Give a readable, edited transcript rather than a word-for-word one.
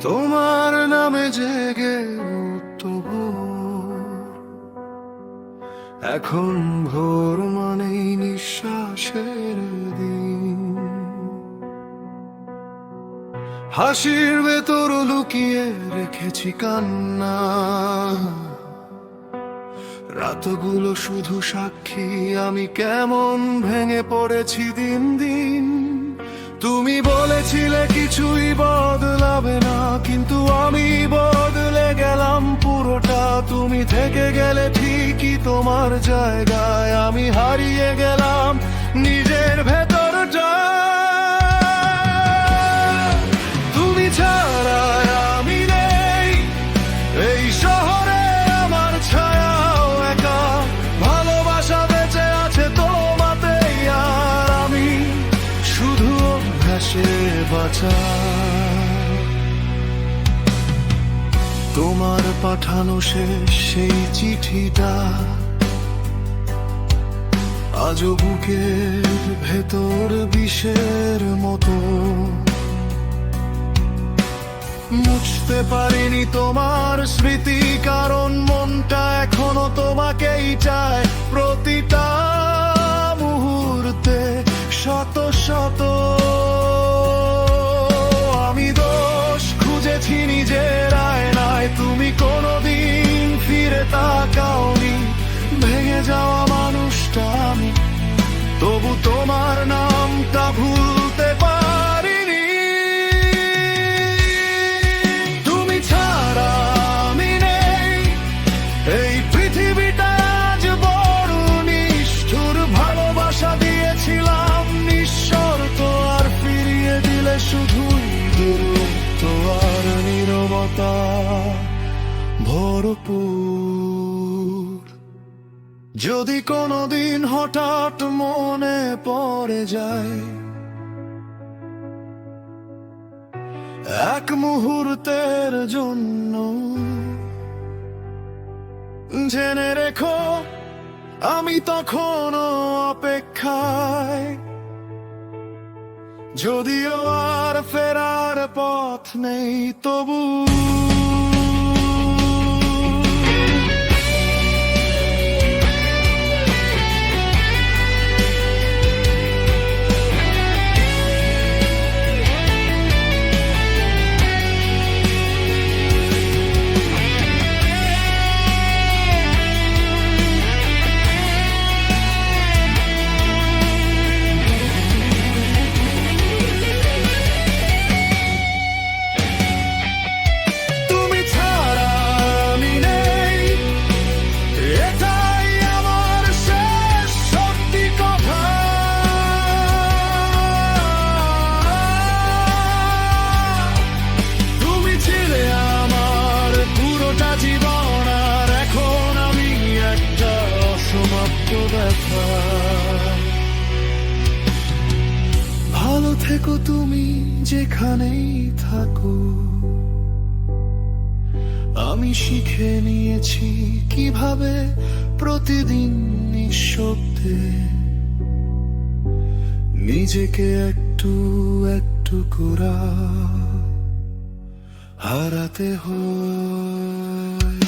তোমার নামে জেগে তবু এখন ভোর মানেই নিঃশ্বাসের দিন। হাসির ভেতর লুকিয়ে রেখেছি কান্না, রাতগুলো শুধু সাক্ষী আমি কেমন ভেঙে পড়েছি দিন দিন। তুমি বলেছিলে কিছুই বদলাবে না, কিন্তু আমি বদলে গেলাম পুরোটা। তুমি থেকে গেলে ঠিকই তোমার জায়গায়, আমি হারিয়ে গেলাম নিজের ভেতরটা। তুমি ছাড়া আমি নেই এই শহরে, আমার ছায়াও একা। ভালোবাসা বেঁচে আছে তোমাতেই, আর আমি শুধু অভ্যাসে বাঁচা। তোমার পাঠানো শেষ সেই চিঠিটা আজও বুকের ভেতর বিষের মতো। মুছতে পারিনি তোমার স্মৃতি, কারণ মনটা এখনো তোমাকেই চায়। প্রতিটা মুহূর্তে শত শত আমি দোষ খুঁজেছি নিজের আয়নায়। তুমি কোনোদিন ফিরে তাকাওনি, ভেঙে যাওয়া মানুষটা আমি, তবু তোমার নামটা ভুলতে পারিনি। তুমি ছাড়া আমি নেই এই পৃথিবীটা আজ বড় নিষ্ঠুর। ভালোবাসা দিয়েছিলাম নিঃশর্ত, আর ফিরিয়ে দিলে শুধুই দূরত্ব আর নীরবতা ভরপুর। যদি কোনোদিন হঠাৎ মনে পড়ে যায় এক মুহূর্তের জন্য, জেনে রেখো আমি তখনও অপেক্ষায়। যদিও আর ফেরার পথ নেই তবু ভালো থেকো তুমি যেখানেই থাকো। আমি শিখে নিয়েছি কিভাবে প্রতিদিন নিঃশব্দে নিজেকে একটু একটু করে হারাতে হয়।